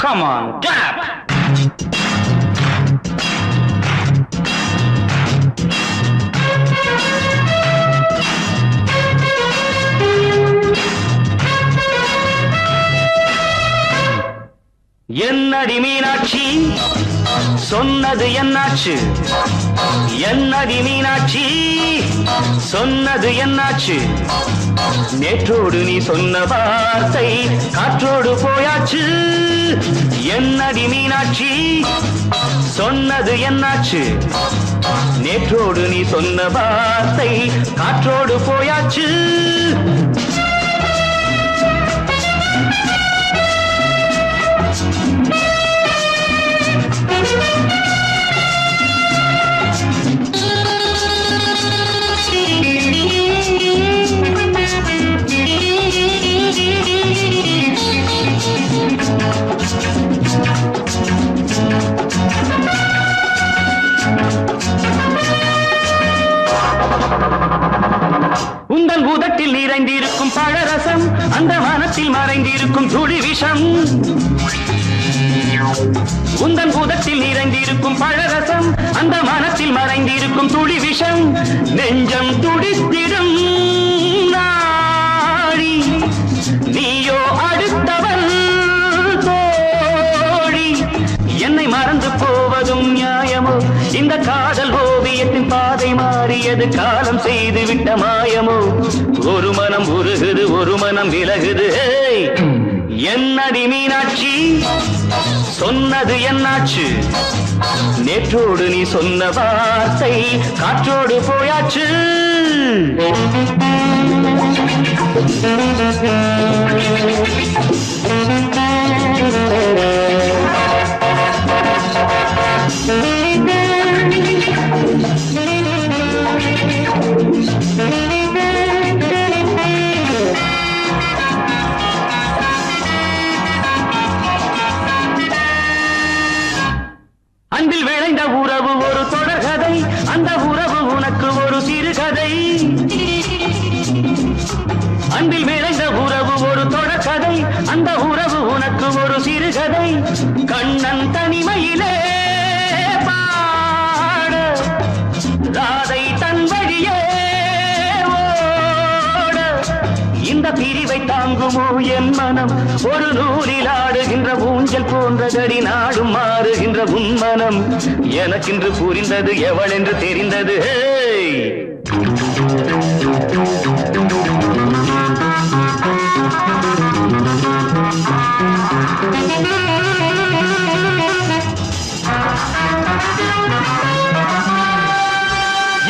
Come on, clap! என்னடி மீனாட்சி சொன்னது என்னாச்சு? என்னடி மீனாட்சி சொன்னது என்னாச்சு? நேற்றோடு நீ சொன்ன வார்த்தை காற்றோடு போயாச்சு. என்னடி மீனாட்சி சொன்னது என்னாச்சு? நேற்றோடு நீ சொன்ன வார்த்தை காற்றோடு போயாச்சு. உந்தன் பூதத்தில் நிறைந்திருக்கும் பழரசம், அந்த வானத்தில் மறைந்திருக்கும் துளி விஷம். உந்தன் பூதத்தில் நிறைந்திருக்கும் பழரசம், அந்த வானத்தில் மறைந்திருக்கும் துளி விஷம். நெஞ்சம் துடித்திடும் நாடி, நீயோ அடுத்தவன் தோழி. என்னை மறந்து போவதும் நியாயமோ? இந்த காதல் ஓவியத்தின் பாதை மாறியது, காலம் செய்து விட்ட மாயமோ? ஒரு மனம் உருகுது, ஒரு மனம் விலகுது. என்னடி மீனாட்சி சொன்னது என்னாச்சு? நேற்றோடு நீ சொன்ன வார்த்தை காற்றோடு போயாச்சு. அன்பில் விளைந்த உறவு ஒரு தொடர்கதை, அந்த உறவு உனக்கு ஒரு சிறுகதை. அன்பில் விளைந்த உறவு ஒரு தொடர்கதை, அந்த உறவு உனக்கு ஒரு சிறுகதை. கண்ணன் தனிமையிலே பாட, ராதை தன் வழியே ஓட. இந்த பிரிவை தாங்குமோ என் மனம்? ஒரு நூலில் ஆடுகின்ற ஊஞ்சல் போன்றதடி, நாடும் மாறுகின்ற உன்மனம். எனக்கென்று புரிந்தது எவள் என்று தெரிந்தது.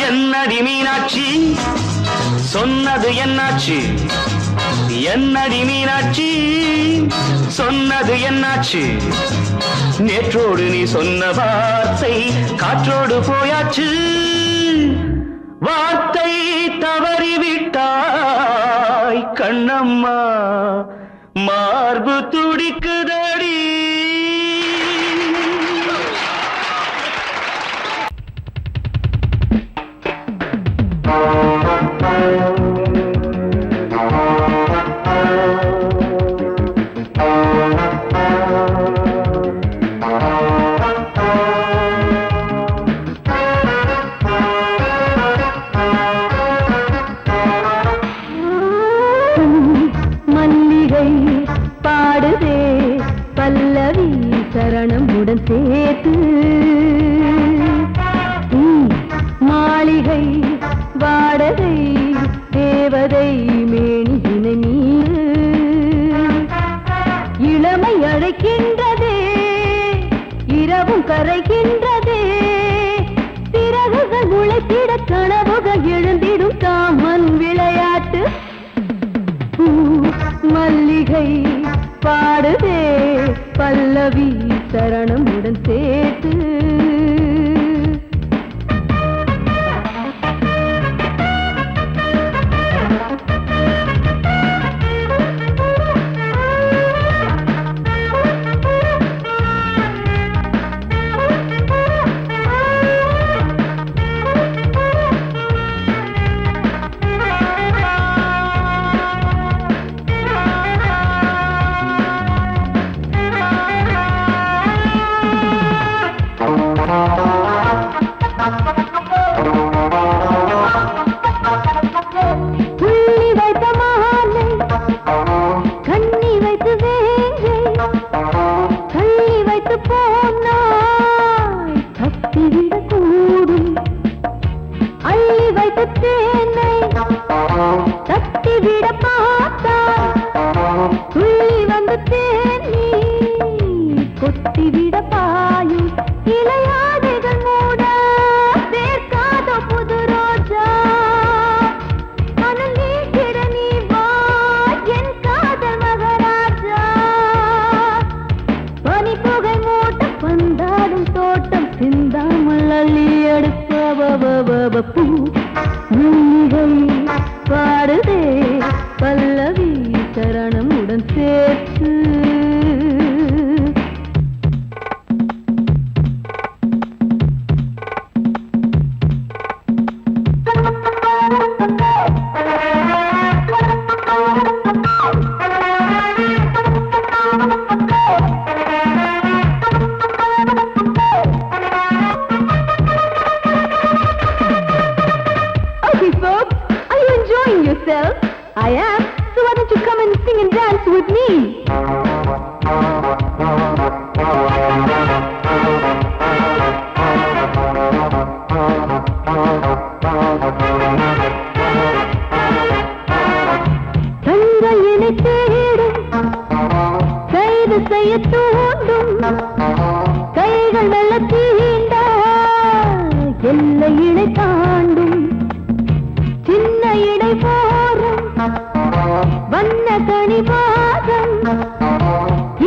என்னடி மீனாட்சி சொன்னது என்னாச்சு? என்னடி மீனாட்சி சொன்னது என்னாச்சு? நேற்றோடு நீ சொன்ன வார்த்தை காற்றோடு போயாச்சு. வார்த்தை தவறிவிட்டாய் கண்ணம்மா, மார்பு துடிக்குதடி. பாடுதே பல்லவி சரணமுடன் சேர்த்து, மாளிகை வாடகை தேவதை மேனியினை மீது. இளமை அழைக்கின்றதே, இரவும் கரைகின்றதே. சிறகுகள் முளைத்திட கனவுகள் எழுந்திடும் காமன் விளையாட்டு. மல்லிகை பாடுதே பல்லவி சரணமுடன் சேர்த்து. வந்து தேனை தட்டிவிட பார்த்தால் துள்ளி வந்து தேனி கொத்திவிட பாயும் இளையாடைகள் மூட சேர்க்காத புது ரோஜா மனம் நீக்கிட நீ வா என் காதல் மகராஜா பனி புகை மூட்டம் வந்தாடும் தோட்டம் சிந்தாமல் அள்ளி எடுக்க பூ மல்லிகை பாடுதே பல்லவி சரணமுடன் சேர்த்து yourself? I am. So why don't you come and sing and dance with me? தங்கையினை தேடும் கைது செய்ய தூண்டும் கைகள் நல்ல தீண்ட எல்லையினை தாண்டும் சின்ன இடை போரும் வண்ண கனி பாதம்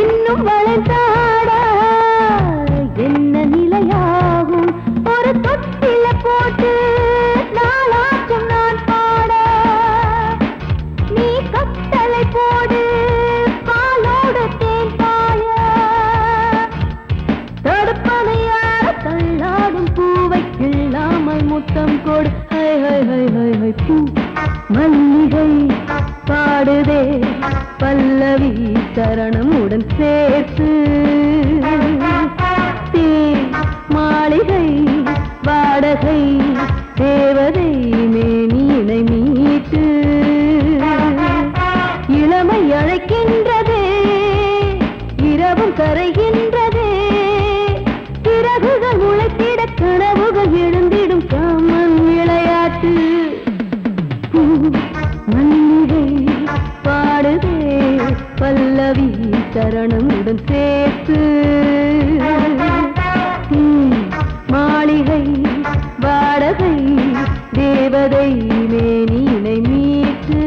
இன்னும் வளைந்தாட என்ன நிலையாகும் ஒரு தொட்டில போட்டு நாளாச்சும் நான் பாட நீ கட்டளை போடு பாலோடு தேன் பாய தடுப்பனையார தள்ளாடும் பூவை கிள்ளாமல் முத்தம் கொடு பூ மல்லிகை பாடுதே பல்லவி சரணமுடன் சேர்த்து மாளிகை வாடகை தேவதை மேனியினை மீட்டு இளமை அழைக்கின்றதே இரவும் கரைகின்றதே சிறகுகள் உழைத்திட கனவுகள் எழுந்திடும் காமன் விளையாட்டு மல்லிகை பாடுதே பல்லவி சரணமுடன் சேர்த்து மாளிகை வாடகை தேவதை மேனியினை மீட்டு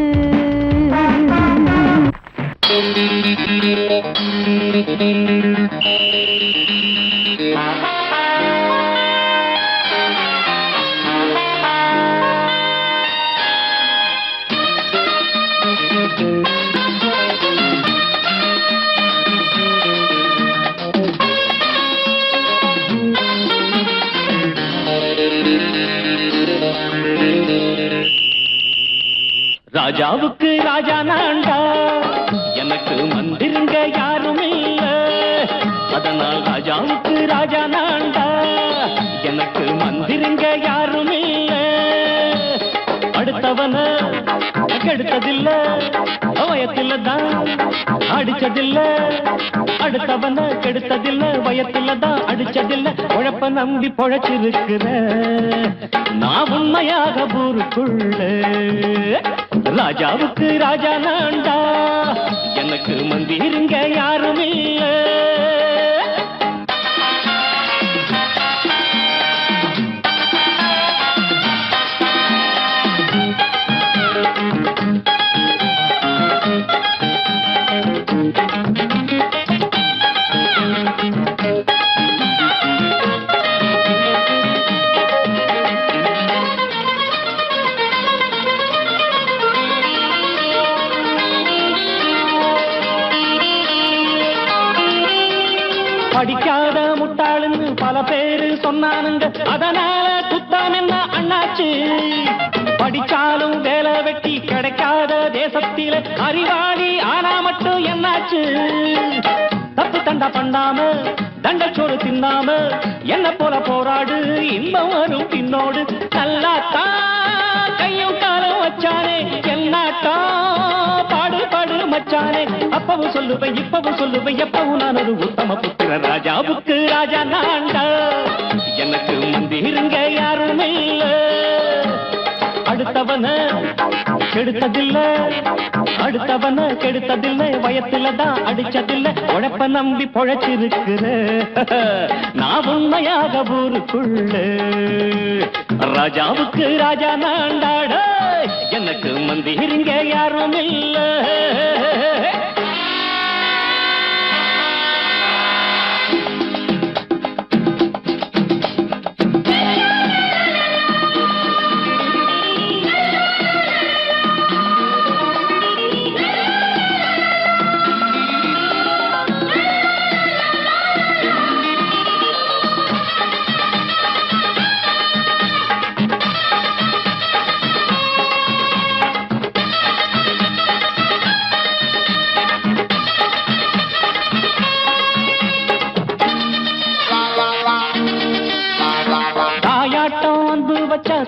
ராஜாவுக்கு ராஜா நான்டா எனக்கு மந்திருங்க யாரும் இல்ல அதனால் ராஜாவுக்கு ராஜா நான்டா எனக்கு மந்திருங்க யாரும் இல்ல அடுத்தவன கெடுத்ததில்ல வயத்தில தான் அடிச்சதில்ல அடுத்தவன கெடுத்ததில்ல வயத்தில தான் அடிச்சதில்ல உழப்ப நம்பி பொழைச்சிருக்கிற நான் உண்மையாக ஊருக்குள்ள ராஜாவுக்கு ராஜா நான்டா எனக்கு மந்திருங்க யாரும் இல்ல படிக்காத முட்டாளுன்னு பல பேரு சொன்னானுங்க அதனால குத்தம் என்ன அண்ணாச்சு படிச்சாலும் வேலை வெட்டி கிடைக்காத தேசத்தில அறிவாளி ஆனா மட்டும் என்னாச்சு தப்பு தண்டா பண்ணாம தண்டச்சோறு தின்னாம என்ன போல போராடு இன்பம் வரும் பின்னோடு நல்லாத்தான் கையும் காலம் வச்சானே என்னாட்டா பாடு பாடு மச்சானே அப்பவும் சொல்லுவேன் இப்பவும் சொல்லுவேன் எப்பவும் நான் ஒரு உத்தம புத்திர ராஜாவுக்கு ராஜா நான்டா எனக்கு மந்திருங்க யாரும் இல்ல அடுத்தவன கெடுத்ததில்ல, அடுத்தவன கெடுத்ததில்லை, வயத்துலதான் அடிச்சதில்லை, உழைப்ப நம்பி பொழைச்சிருக்கிற நான் உண்மையாக ஊருக்குள்ள ராஜாவுக்கு ராஜா நாண்டாட, எனக்கு மந்திரிங்க யாரும் இல்ல.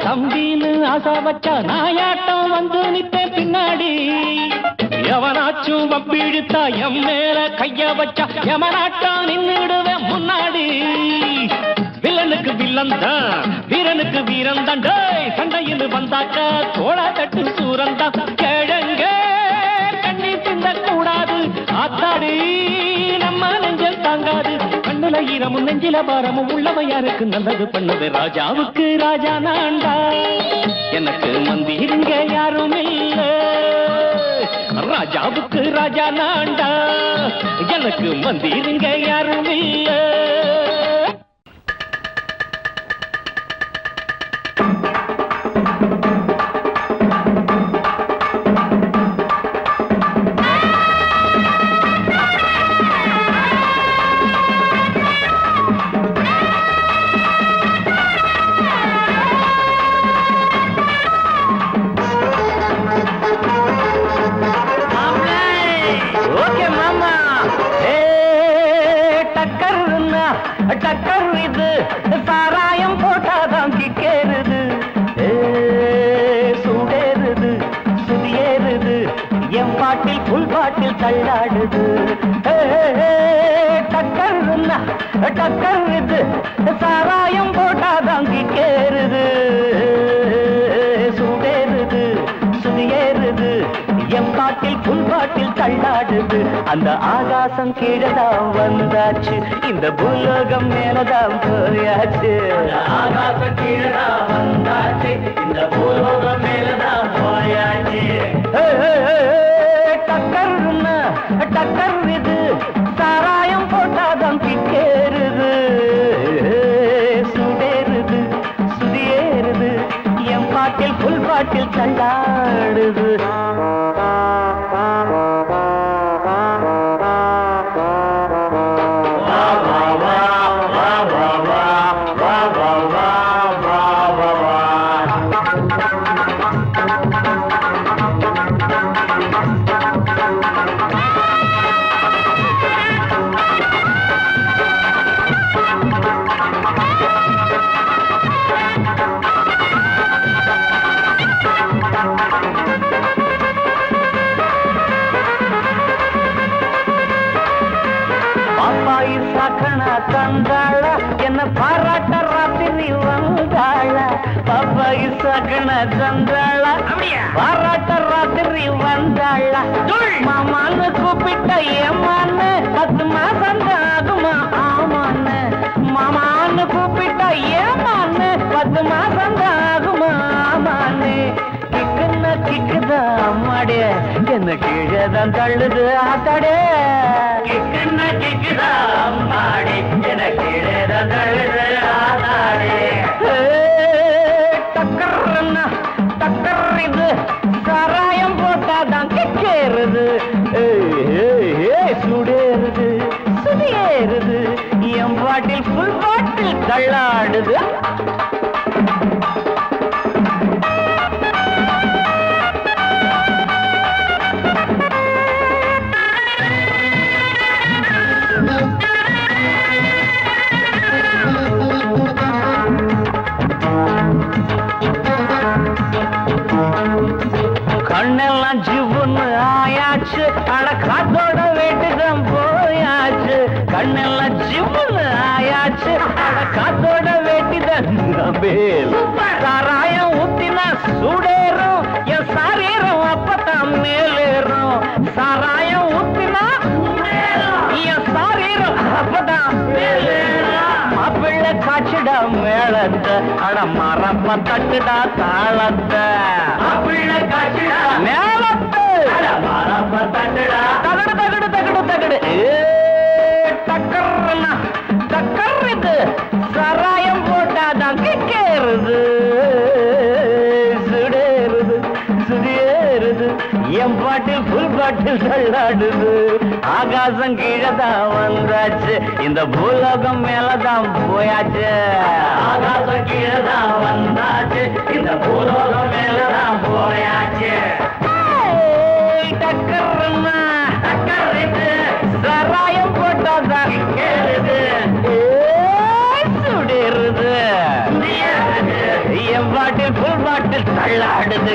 தம்பின்னு ஆசா வச்சா நாயாட்டம் வந்து நித்தேன் பின்னாடி, எவனாச்சும் வப்பிழுத்தா எம் மேல கைய வச்சா எவனாட்டம் நின்னுடுவேன் முன்னாடி. வில்லனுக்கு வில்லன் தான், வீரனுக்கு வீரன் தான், சண்டையில் வந்தாக்கா தோளா தட்டு சூரன் தான். கிழங்க கண்ணி தின்ன கூடாது ஆத்தாடி, நம்ம நெஞ்சல் தாங்காது, கண்ணுல ஈரமும் நெஞ்சில பாரமும் உள்ளவன் யாருக்கு நல்லது பண்ணது. ராஜாவுக்கு ராஜா நான்டா, எனக்கு மந்திரிங்க யாரும் இல்ல. ராஜாவுக்கு ராஜா நான்டா, எனக்கு மந்திரிங்க யாரும் இல்ல. டக்கர் இது சாராயம் போட்டாதான் கிக்கேறுது, சூடேறுது சுதியேறுது, என் பாட்டில் புல் பாட்டில் தள்ளாடுது. டக்கர் இது சாராயம் போட்டாதான் கிக்கேறுது, சூடேறுது சுதியேறுது, என் பாட்டில் புல் பாட்டில் தள்ளாடுது. அந்த ஆகாசம் கீழதான் வந்தாச்சு, இந்த பூலோகம் மேலதான் போயாச்சு. ஆகாசம் கீழதான் வந்தாச்சு, இந்த பூலோகம் மேலதான் போயாச்சு. டக்கர் இது சாராயம் போட்டாதான் கிக்கேறுது, சுடேறுது சுதியேறுது, என் பாட்டில் புல் பாட்டில் தள்ளாடுது. தந்தாள என்ன பாராட்ட ராத்திரி வந்தாள, பாப்பாயி சகன தந்தாள பாராட்ட ராத்திரி வந்தாள. மாமான்னு கூப்பிட்ட ஏமான்னு 10 மாசம் ஆகுமா ஆமான்னு, மாமான்னு கூப்பிட்ட ஏமான்னு 10 மாசம் ஆகுமா ஆமான்னு. கிக்குன்னா கிக்குதா அம்மாடே, என்ன கீழேதான் தள்ளுது ஆத்தாடே. கிக்குன்னா கிக்குதா அம்மாடே, என்ன கீழேதான் தள்ளுது ஆத்தாடே. டக்கர்னா டக்கர் இது சாராயம் போட்டாதான் கிக்கேறுது, சுடேறுது சுதியேறுது, என் பாட்டில் புல் பாட்டில் தள்ளாடுது. கண்ணெல்லாம் ஜிவ்வுன்னு ஆயாச்சு, அட காத்தோட வேட்டுதான் போயாச்சு. கண்ணெல்லாம் ஜிவ்வுன்னு ஆயாச்சு, அட காத்தோட வேட்டிதான் சாராயம் ஊத்தினா சூடேறும், மேளத்தை அட மரப்ப தட்டுடா தாளத்தை மேளத்தை மரப்ப தட்டுடா தகடு தகடு தகடு தகடு டக்கர்னா டக்கர் இது சராயம் போட்டாதான் கிக்கேறுது சுடேறுது சுடியேறுது என் பாட்டில் புல் பாட்டில் தள்ளாடுது ஆகாசம் கீழதான் வந்தாச்சு இந்த பூலோகம் மேலதான் போயாச்சு ஆகாசம் கீழதான் வந்தாச்சு இந்த பூலோகம் மேலதான் போயாச்சு டக்கர்னா டக்கர் இது சராயம் போட்டாதான் கேளுது சுடிருது என் பாட்டில் புல் பாட்டில் தள்ளாடுது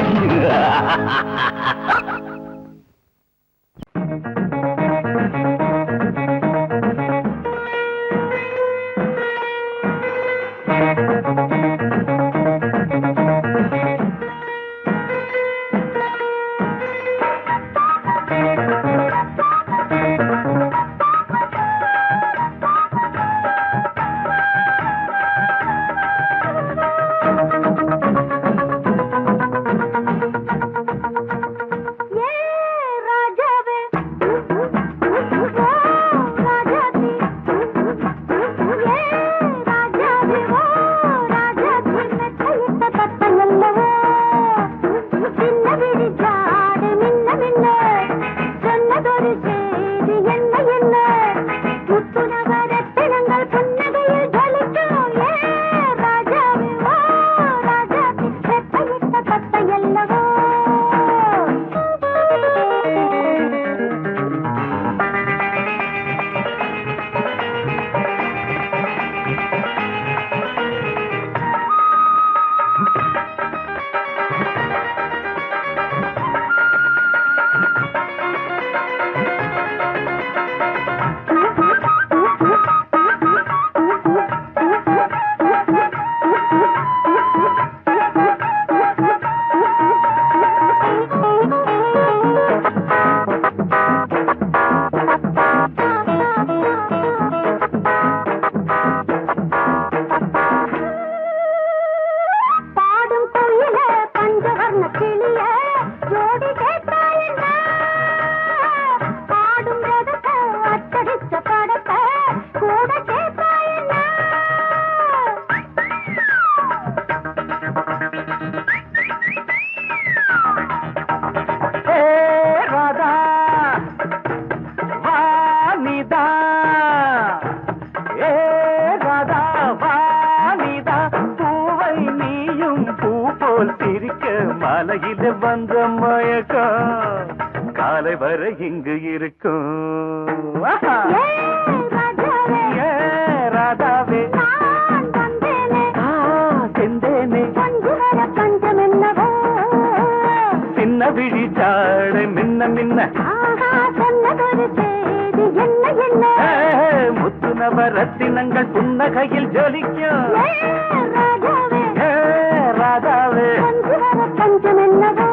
மலையில வந்த மயக்கம் காலை வரை இங்கு இருக்கும் ராதாவே செந்தேனே சின்ன விழி சாடு மின்ன மின்ன முத்து நவரத்தினங்கள் புன்னகையில் ஜொலிக்கும் ராதாவே பஞ்சம் என்னவோ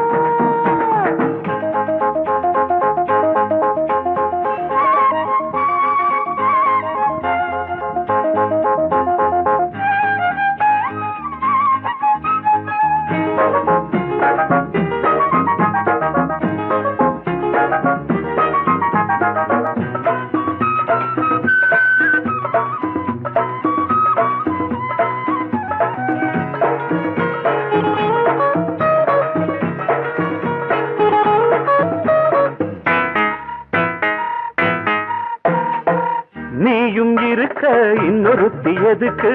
நீயும் இருக்க இன்னொருத்தி எதுக்கு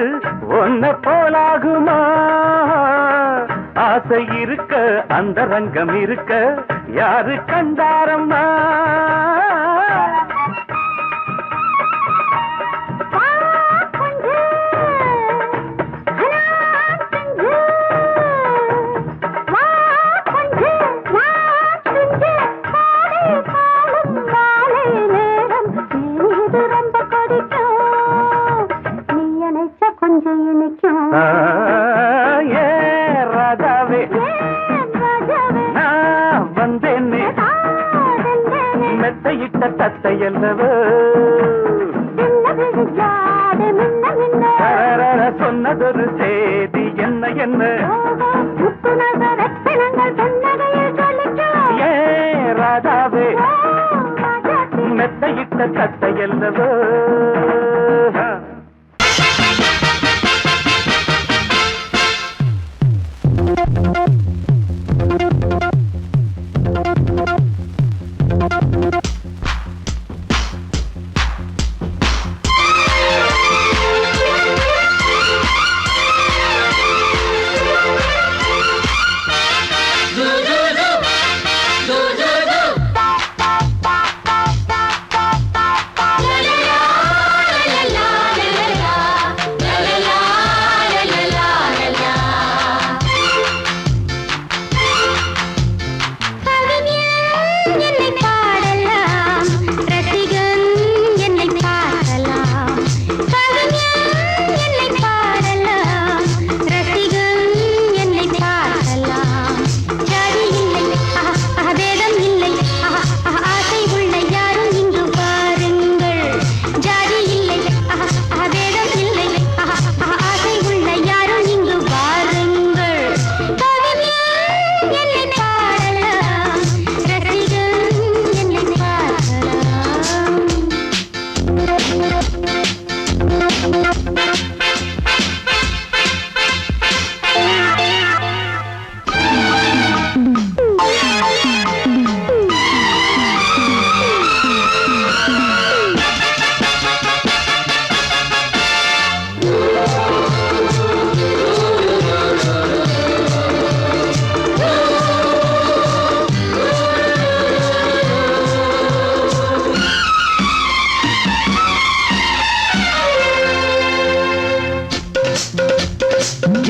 ஒன்ன போலாகுமா ஆசை இருக்க அந்த ரங்கம் இருக்க யாரு கண்டாரம்மா மெத்தையிட்ட தத்தையல்லவோ சொன்ன அதொரு சேதி என்ன என்ன ஏ ராதாவே மெத்தையிட்ட கத்தை அல்லவோ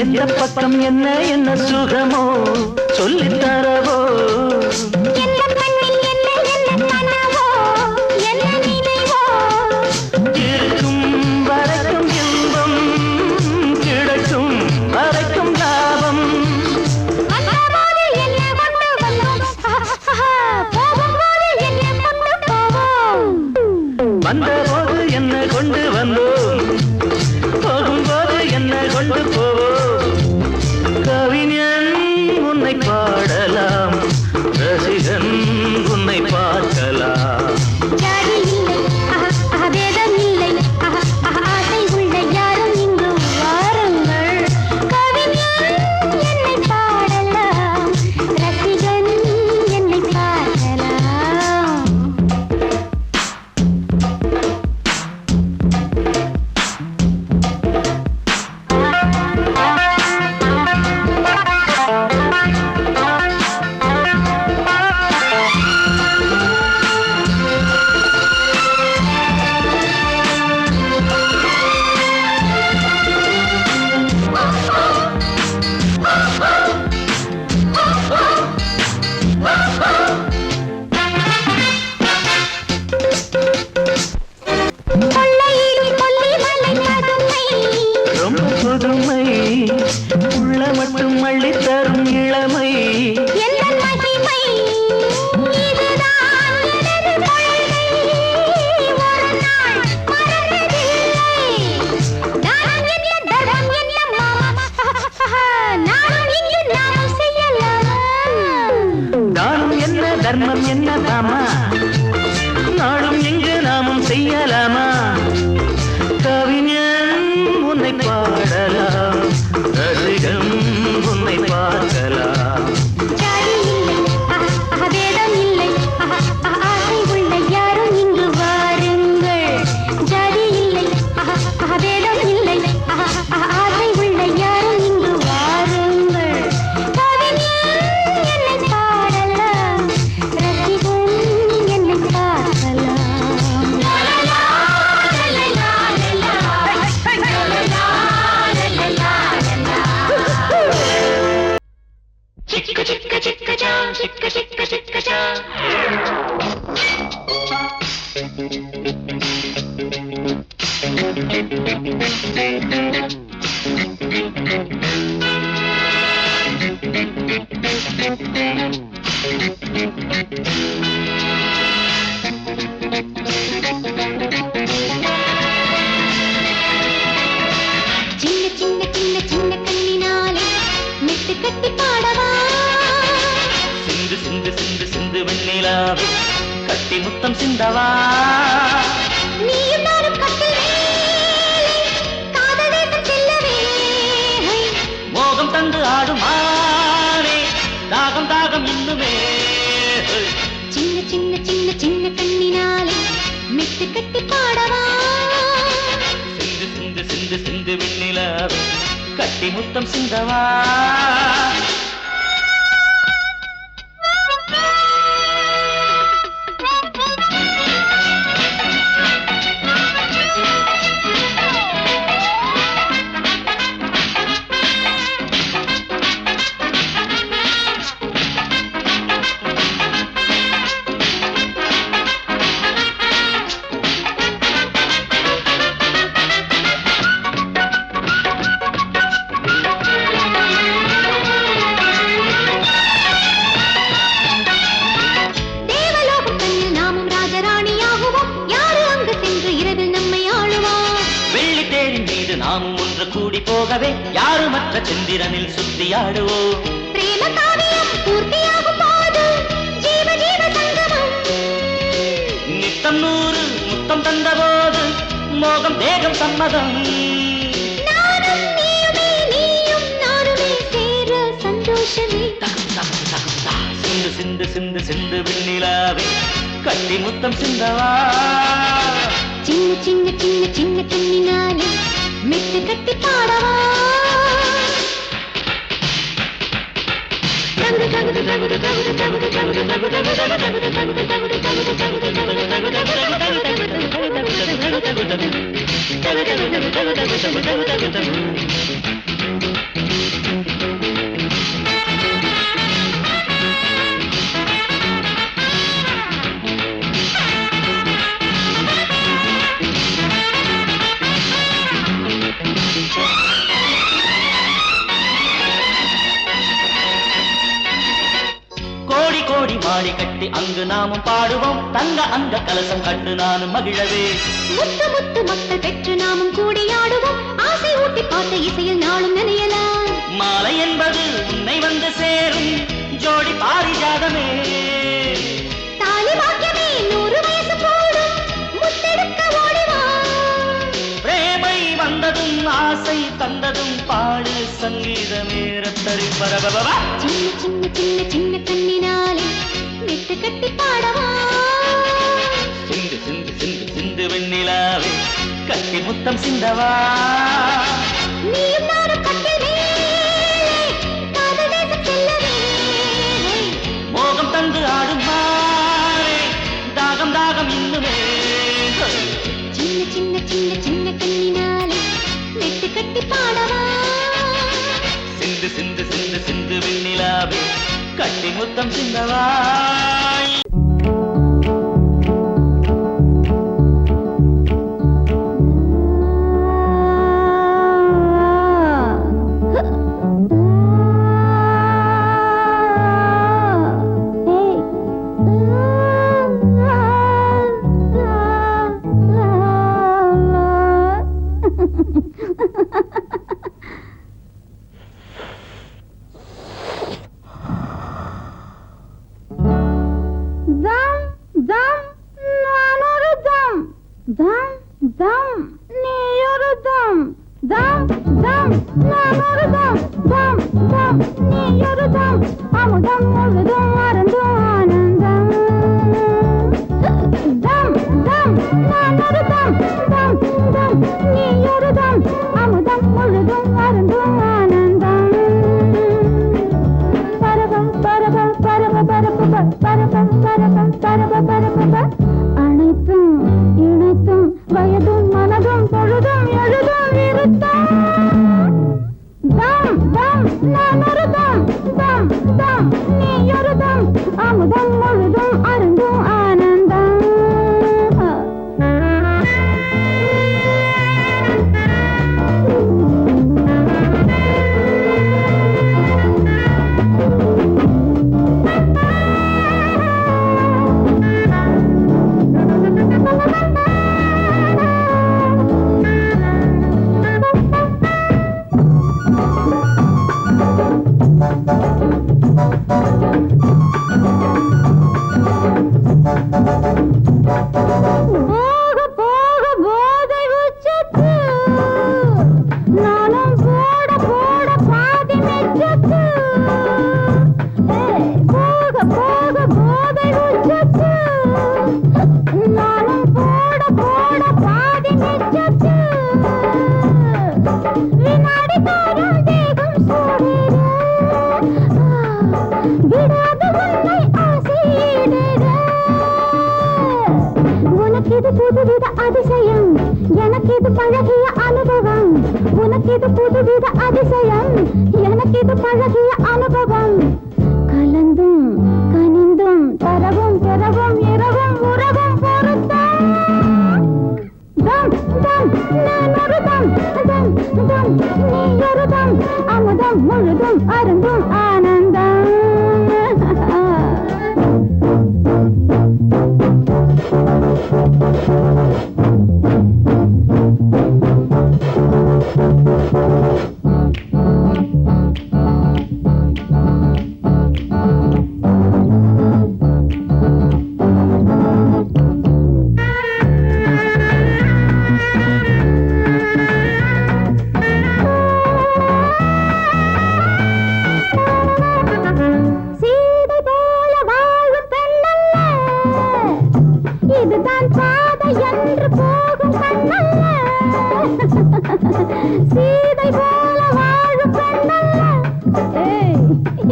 எந்த பக்கம் என்ன என்ன சுகமோ சொல்லித்தரவோ இருக்கும் வரைக்கும் இன்பம் கிடைக்கும் வரைக்கும் லாபம் வந்தபோது என்ன கொண்டு வந்தோம் போகும்போது என்ன கொண்டு போவோம் கவிஞன் உன்னை பாடலாம் ரசிகன் உன்னை பார்க்கலாம் புதுமை உள்ள மட்டும் அள்ளி தரும் இளமை தானம் என்ன தர்மம் என்ன தாமா நாளும் எங்கு நாமும் செய்யலாமா கவிஞன் உன்னை பாடலாம் ரசிகன் உன்னை பார்க்கலாம் சின்ன சின்ன கட்டி பாடவா சிந்து சிந்து சிந்து சிந்து வெண்ணிலாவே கட்டி முத்தம் சிந்தவா நீயும் நானும் கட்டில் மேலே காதல் தேசம் செல்லவே மோகம் தந்து ஆடுமானே தாகம் தாகம் இன்னுமே சின்ன சின்ன சின்ன சின்ன கண்ணினாலே மெட்டு கட்டி பாடவா சிந்து சிந்து சிந்து சிந்து வெண்ணிலாவே கட்டி முத்தம் சிந்தவா நாமும் ஒன்று கூடி போகவே யாருமற்ற சந்திரனில் சுத்தியாடுவோம் பிரேம காவியம் பூர்த்தியாகும் போது ஜீவ ஜீவ சங்கமம் நித்தம் 100 முத்தம் தந்தபோது மோகம் தேகம் சம்மதம் நானும் நீயுமே நீயும் நானுமே சேர சந்தோஷமே சிந்து சிந்து சிந்து சிந்து வெண்ணிலாவே கட்டி முத்தம் சிந்தவா சின்ன சின்ன சின்ன சின்ன கண்ணினாலே மெட்டு கட்டி பாடவா கோடி கோடி மாடி கட்டி அங்கு நாமும் பாடுவோம் தங்க அந்த கலசம் கண்டு நானும் மகிழவே முத்து முத்து மக்கள் பெற்று நாமும் கூடியாடுவோம் ஆசை ஊட்டி பார்த்த இசையில் நாளும் நினையலாம் மாலை என்பது உன்னை வந்து சேரும் ஜோடி பாரிஜாதமே தாலி வாக்கியமே 100 வயசு போடும் முத்தெடுக்க ஓடிவா பிரேமை வந்ததும் ஆசை தந்ததும் பாடு சங்கீதமே ரத்தரி பரபவா சின்ன சின்ன சின்ன சின்ன கண்ணினாலே மெட்டு கட்டி பாடவா சிந்து சிந்து சிந்து சிந்து வெண்ணிலாவே கட்டி முத்தம் சிந்தவா நீயும் நானும் கட்டில் மேலே காதல் தேசம் செல்லவே மோகம் தந்து ஆடும் மாறே தாகம் தாகம் இன்னுமே சின்ன சின்ன சின்ன சின்ன கண்ணினாலே மெட்டு கட்டி பாடவா சிந்து சிந்து சிந்து சிந்து வெண்ணிலாவே கட்டி முத்தம் சிந்தவா அனைத்தும் இணைத்தும் வயதும் மனதும் பொழுதும் எழுதும் இருத்தம் தம் தம் நான் ஒரு தம் தம் தம் நீ ஒரு தம் அமுதம் முழுதும் அருந்தும் ஆனந்தம் பழகிய அனுபவம் உனக்கு இது புதுவித அதிசயம் எனக்கு இது பழகிய அனுபவம் கலந்தும் கனிந்தும் தரவும் பெறவும் இரவும் உறவும் பொருத்தம் தம் தம் நான் ஒரு தம் தம் தம் நீ ஒரு தம் அமுதம் முழுதும் அருந்தும் ஆனந்தம் இதுதான் பாதை என்று போகும் கண்ணல்ல சீதை போல வாழும் கண்ணல்ல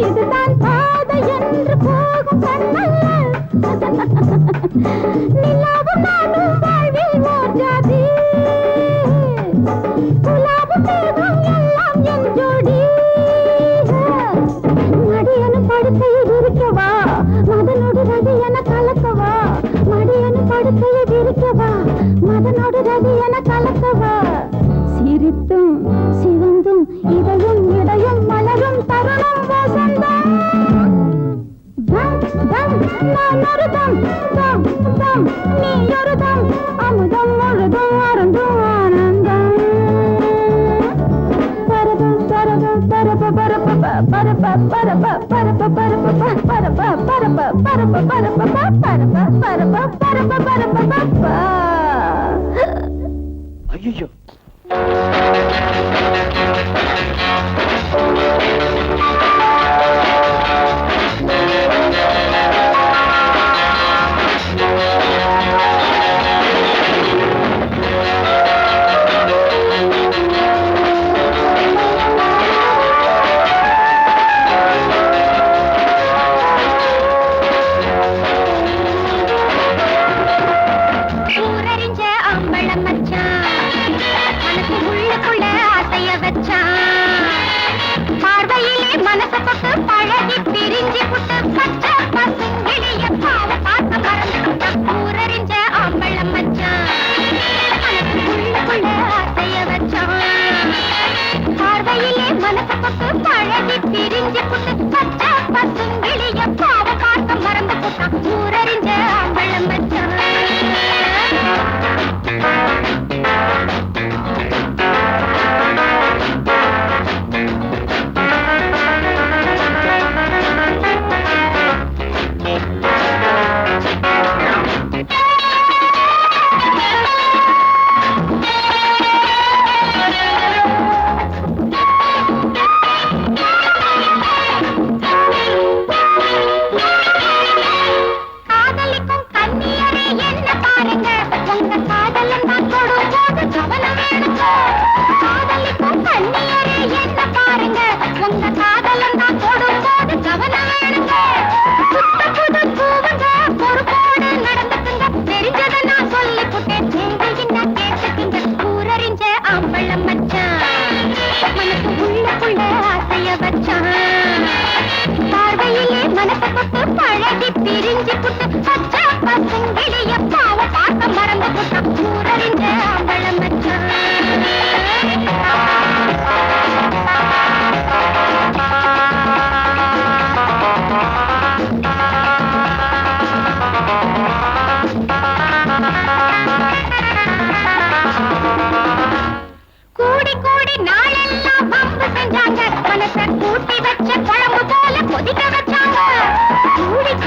இதுதான் பாதை என்று போகும் கண்ணல்ல நிலாவும் நானும் வாழ்வில் ஓர் ஜாதி குலாபும் தேகம் எல்லாம் என் ஜோடி மடியனும் படுக்கையில் இருக்கவா மதனோடு ரவி என கலக்கவா மடியனும் படுக்கையை விரிக்கவா மதனோடு ரவி என கலக்கவா சிரித்தும் சிவந்தும் இதையும் இடையும் மலரும் தருணம் வசந்தம் தம் தம் நான் ஒரு தம் தம் தம் நீ ஒரு தம் அமுதம் முழுதும் அருந்தும் ஆனந்தம் பரப பரப பரப பரப பரப பரப பரப பரப பரப பரப பரப பரப பரப பரப ஐயோ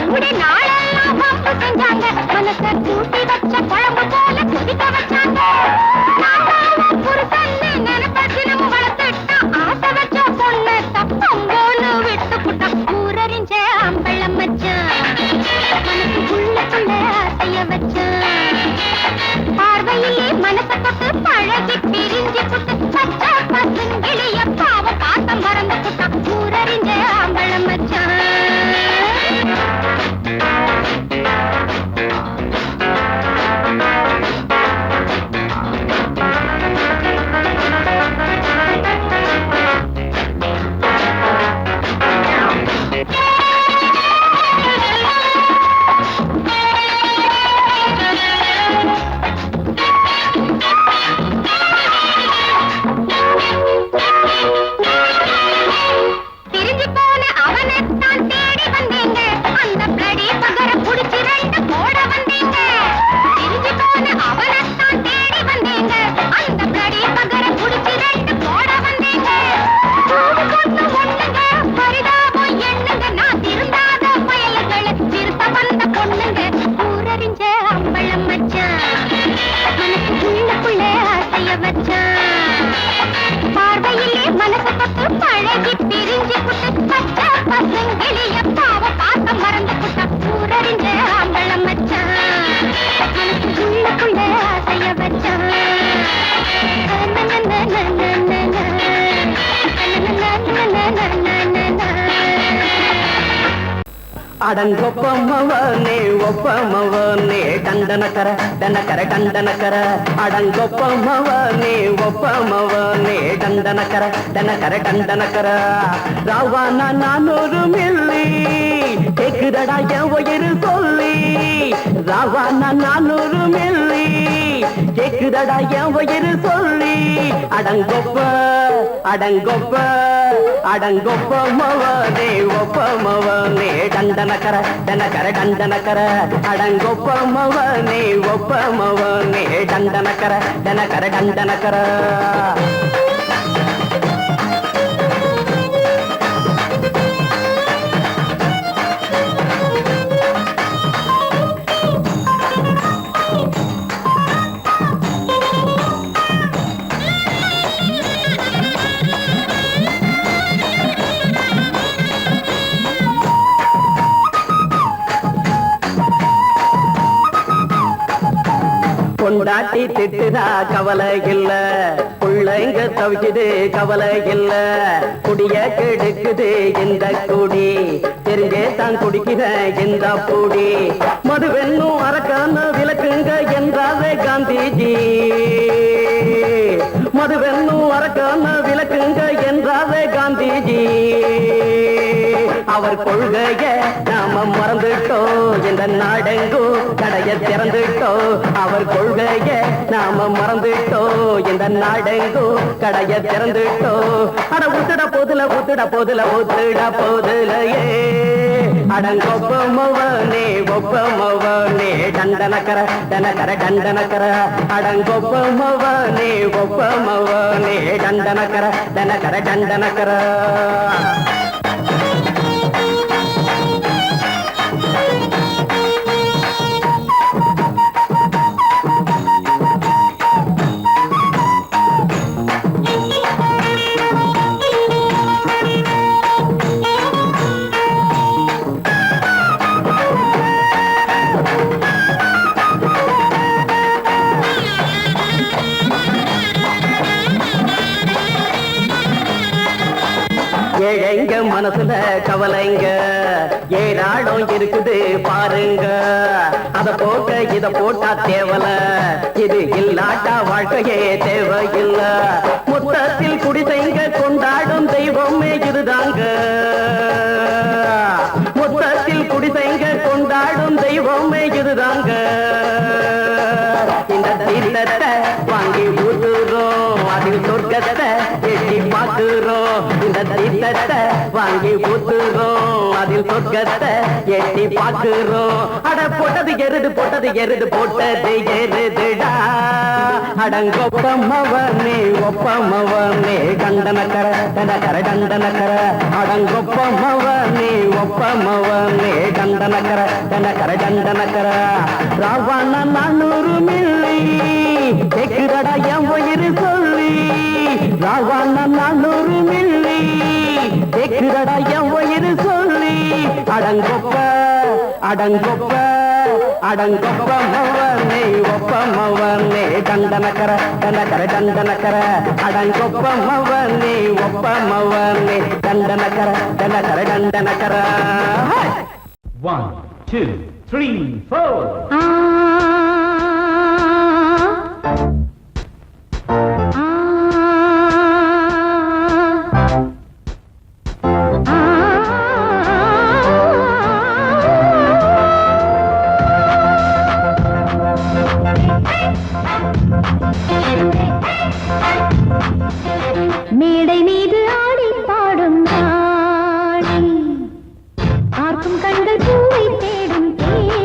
கூடி நாளெல்லாம் பம்பு செஞ்சாங்க மனச கூட்டி அடங்கொப்பமவனே ஒப்பமவனே டண்டனக்கர டனக்கர டண்டனக்கர அடங்கொப்பமவனே ஒப்பமவனே டண்டனக்கர டனக்கர டண்டனக்கர ராவானா 400 மில்லி கேக்குதடா என் உயிர் சொல்லி ராவானா 400 மில்லி கேக்குதடா என் உயிர் சொல்லி அடங்கொப்ப அடங்கொப்ப அடங்கொப்பமவனே ஒப்பமவனே டண்டனக்கர டனக்கர டண்டனக்கர அடங்கொப்பமவனே ஒப்பமவனே டண்டனக்கர டனக்கர டண்டனக்கர கொண்டாட்டி திட்டுதா கவலை இல்ல பிள்ளைங்க தவிக்குது கவலை இல்ல குடிய கெடுக்குது இந்த குடி தெரிஞ்சே தான் குடிக்கிற இந்த பூடி மதுவென்னும் அரக்கான விளக்குங்க என்றாவே காந்திஜி மதுவென்னும் அரக்கான விளக்குங்க என்றாவே காந்திஜி அவர் கொள்கைய நாம மறந்துட்டோம் இந்த நாடெங்கும் கடைய திறந்துட்டோம் அவர் கொள்கைய நாம மறந்துட்டோம் இந்த நாடெங்கும் கடைய திறந்துட்டோம் அட ஊத்துட போதுல ஊத்துட போதுல ஊத்துட போதுலையே அடங்கொப்பமவனே ஒப்பமவனே டண்டனக்கர டனக்கர டண்டனக்கர அடங்கொப்பமவனே ஒப்பமவனே டண்டனக்கர டனக்கர டண்டனக்கர ஏழைங்க மனசுல கவலைங்க ஏராளம் இருக்குது பாருங்க அத போட்ட இத போட்டா தேவல இது இல்லாட்டா வாழ்க்கையே தேவையில்ல மொத்தத்தில் குடிசைங்க கொண்டாடும் தெய்வமே இதுதாங்க மொத்தத்தில் குடிசைங்க கொண்டாடும் தெய்வமே இதுதாங்க இந்த தீர்த்தத்தை வாங்கி ஊத்துறோம் அதில் சொர்க்கத்தை எட்டி பார்க்கிறோம் இந்த தீர்த்தத்தை வாங்கி ஊத்துறோம் அதில் சொர்க்கத்தை எட்டி பார்க்கிறோம் அட போட்டது எருது போட்டது எருதுடா அடங்கொப்பமவனே ஒப்பமவனே டண்டனக்கர டனக்கர டண்டனக்கர அடங்கொப்பமவனே ஒப்பமவனே டண்டனக்கர டனக்கர டண்டனக்கர ராவண 400 மில்லி கேக்குதடா என் உயிர் சொல்லி ராவண 400 மில்லி கேக்குதடா என் உயிர் சொல்லி அடங்கொப்ப அடங்கொப்ப அடங்கொப்பமவனே ஒப்பமவனே டண்டனக்கர டனக்கர டண்டனக்கர அடங்கொப்பமவனே ஒப்பமவனே டண்டனக்கர டனக்கர டண்டனக்கர 1 2 3 4 மேடை மீது ஆடி பாடும் நாடி ஆர்க்கும் கண்கள் பூவை தேடும் தேடி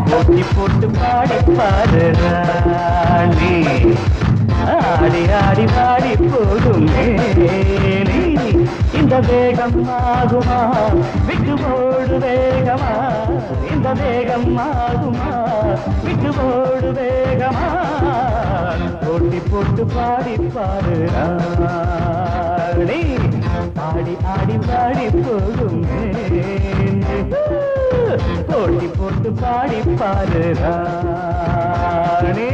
போட்டி போட்டு பாடி பாரு ராணி ஆடி ஆடி பாடி போடும் மேனி இந்த வேகம் ஆகுமா விட்டு போடு வேகமா இந்த வேகம் ஆகுமா விட்டு போடு வேகமா போட்டி போட்டு பாடி பாரு ராணி ஆடி ஆடி பாடி போடும் மேனி போட்டி போட்டு பாடி பாரு ராணி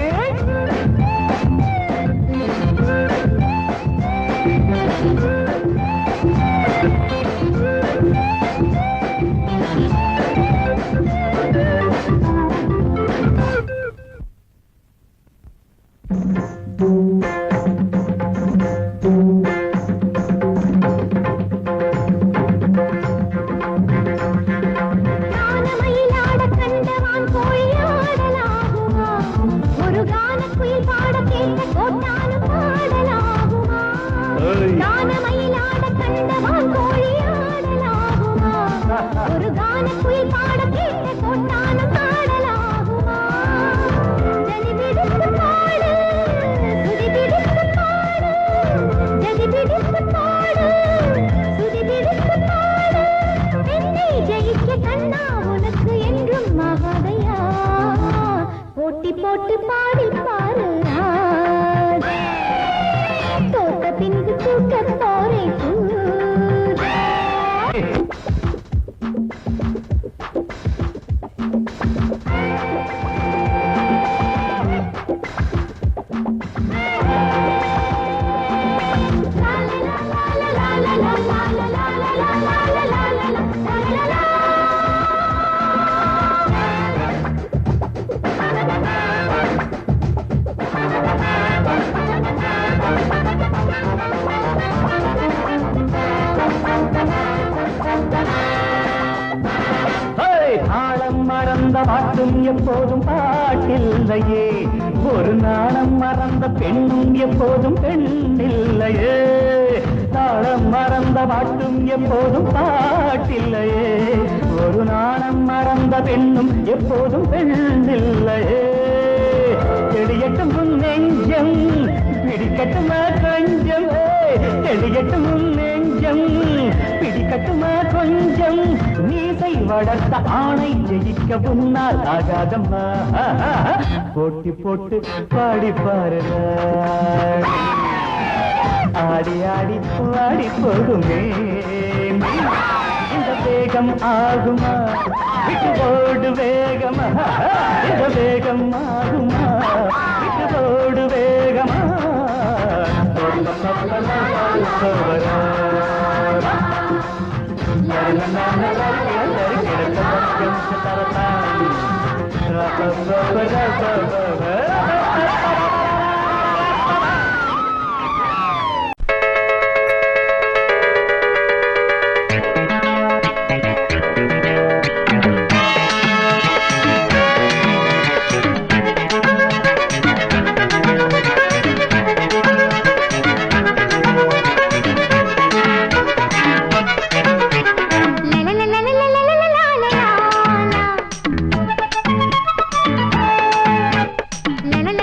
போட்டி போட்டு பாடி பாரு தோட்ட பின்பு தூக்க போரே மறந்த பாட்டும் எப்போதும் பாட்டில்லையே ஒரு நாணம் மறந்த பெண்ணும் எப்போதும் பெண்ணில்லையே தாளம் மறந்த பாட்டும் எப்போதும் பாட்டில்லையே ஒரு நாணம் மறந்த பெண்ணும் எப்போதும் பெண்ணில்லையே செடியட்டும் நெஞ்சம் பிடிக்கட்டுமா கொஞ்சம் செடியட்டும் நெஞ்சம் பிடிக்கட்டுமா கொஞ்சம் மீசை வளர்த்த ஆணை ஜெயிக்க முன்னால் ஆகாதம்மா போட்டி போட்டு பாடி பாரு ஆடி ஆடி பாடி போடுமே இந்த வேகம் ஆகுமா விட்டு போடு வேகமா இந்த வேகம் ஆகுமா விட்டு போடு வேகமா la la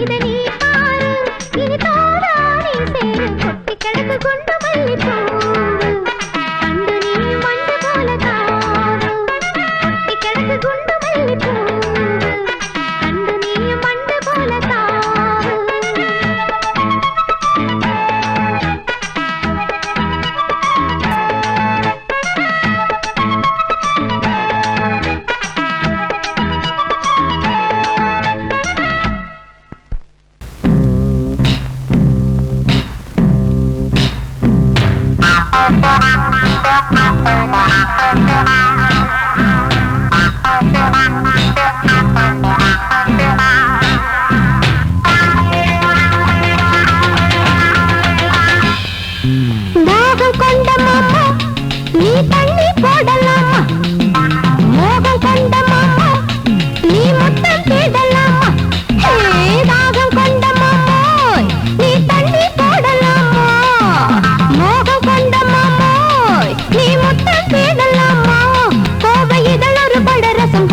இத நீ பாரு இனி தோடா நீ சேரு கொட்டி கிடக்கு குண்டு மல்லி பூவு கண்டு நீ மண்டு போல தாவு கொட்டி கிடக்கு குண்டு மல்லி பூவு கண்டு நீ மண்டு போல தாவு தாகம் கொண்ட மாமா நீ தண்ணி போடலாமா மோகம் கொண்ட மாமா நீ முத்தம் தேடலாமா தாகம் கொண்ட மாமோய் நீ தண்ணி போடலாமா மோகம் கொண்ட மாமோய் நீ முத்தம் தேடலாமா கோவை இதழ் ஒரு பட ரசம்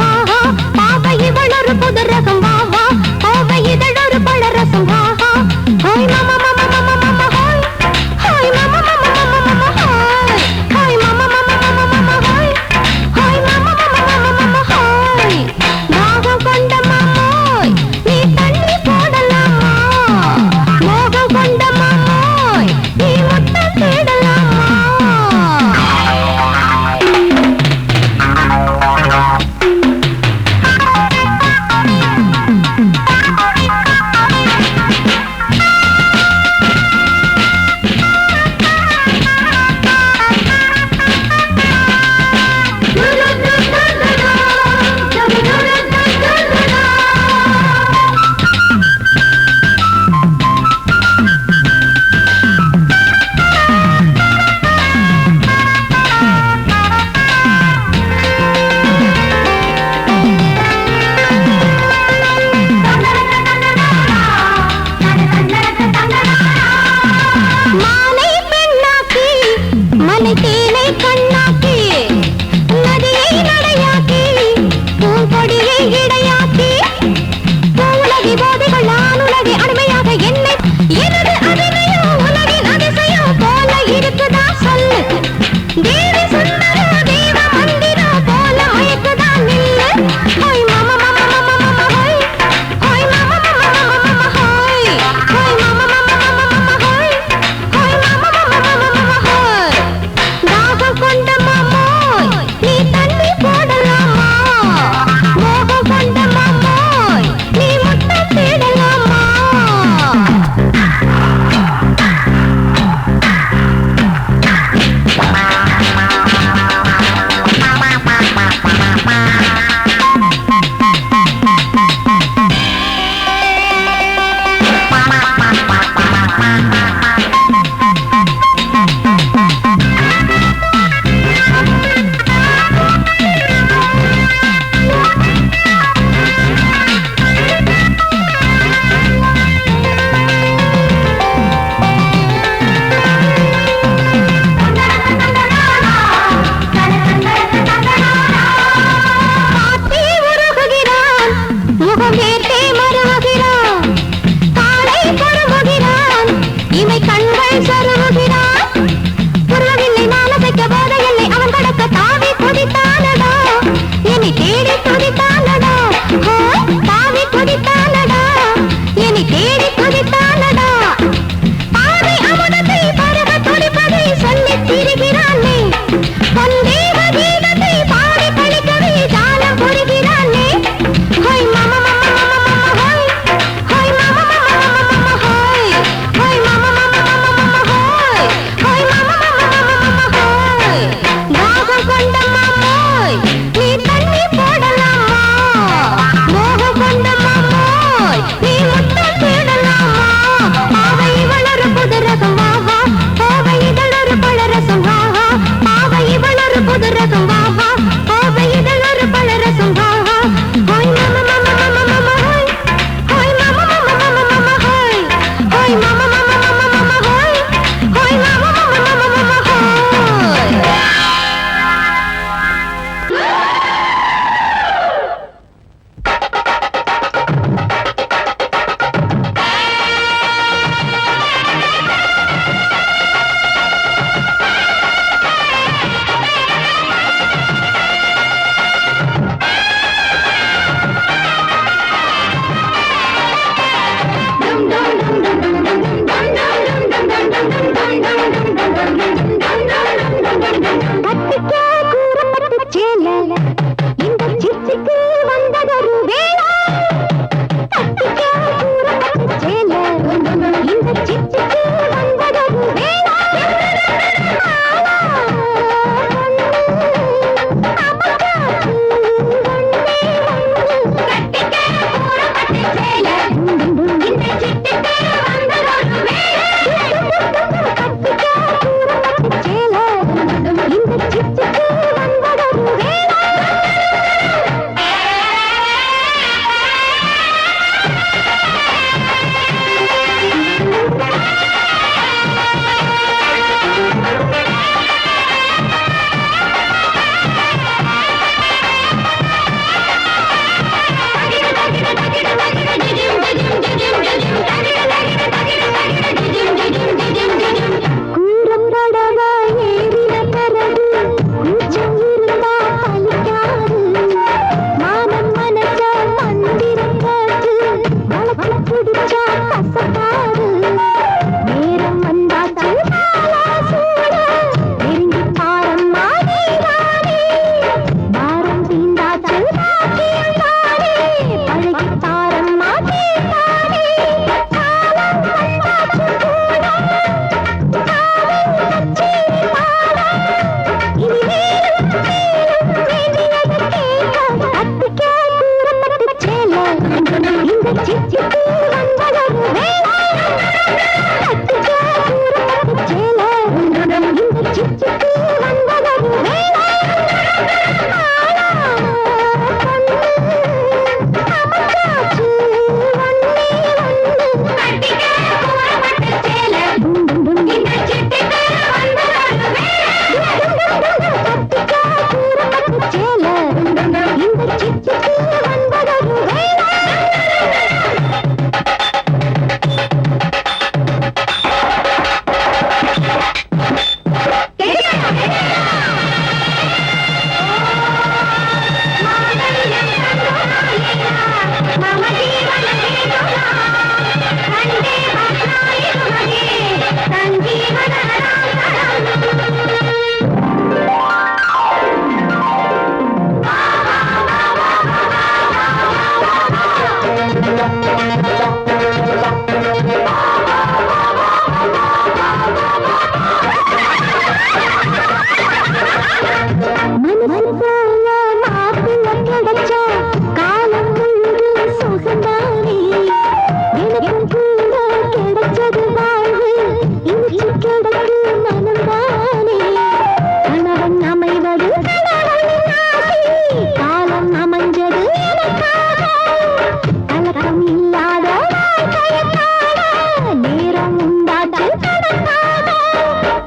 நேரம் உண்டாச்சு நடக்காத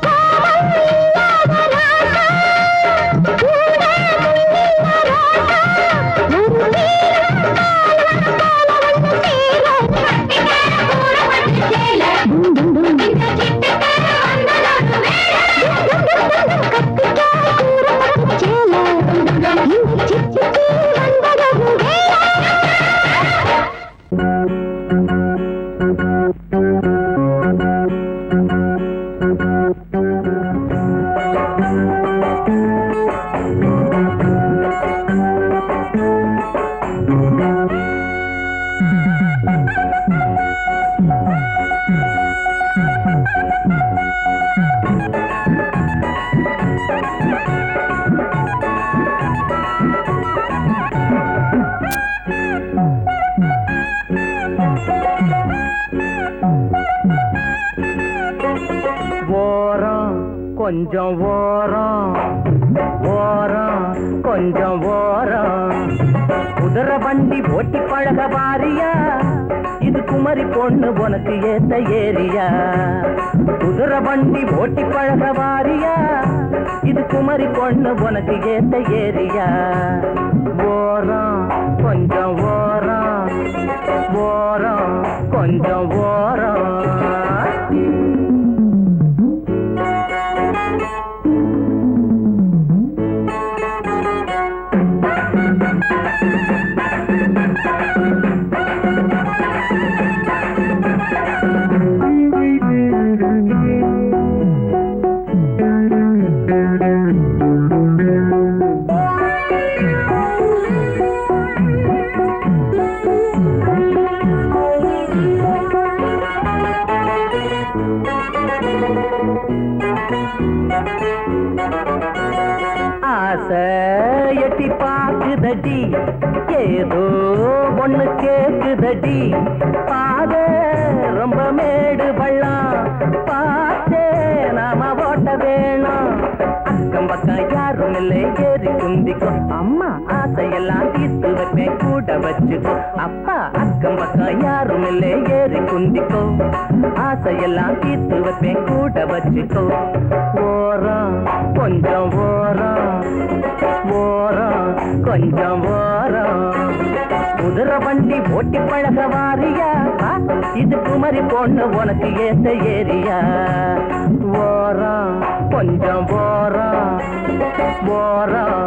கோபம் இல்லாத ராசா கூட முன்னில்ல ராசா ஒரு வீரம் போல வந்து சேர கட்டிக்கார கூட வந்து சேல டும் டும் டும் இந்த கிட்டக்கார வந்ததொரு வேலை கட்டிக்கார கூட வந்து சேல இந்த சிச்சி வந்ததொரு வேலை ஓரம் கொஞ்சம் ஓரம் ஓரம் கொஞ்சம் ஓரம் குதிரை வண்டி ஓட்டி பழக பாரியா இது குமரி பொண்ணு உனக்கு ஏத்த ஏரியா குதிரை வண்டி ஓட்டி பழக பாரியா இது குமரி பொண்ணு உனக்கு ஏத்த ஏரியா ஓரம் கொஞ்சம் ஓரம் ஓரம் கொஞ்சம் ஓரம் ஆசை எட்டி பாக்குதடி ஏதோ ஒண்ணு கேக்குதடி பாத ரொம்ப மேடு பள்ளம் பார்த்தே நாம ஓட்ட வேணும் அக்கம் பக்கம் யாரும் இல்லை ஏறி குந்திக்கோ அம்மா ஆசையெல்லாம் தீர்த்து வைப்பேன் கூட வச்சுக்கோ அப்பா அக்கம் பக்கம் யாரும் இல்லை ஏறி குந்திக்கோ ஆசையெல்லாம் தீர்த்து வைப்பேன் கூட வச்சுக்கோ ஓரம் கொஞ்சம் ஓரம் ஓரம் கொஞ்சம் ஓரம் குதிரை வண்டி ஓட்டி பழக வாரியா இது குமரி பொண்ணு உனக்கு ஏத்த ஏரியா ஓரம் கொஞ்சம் ஓரம் ஓரம்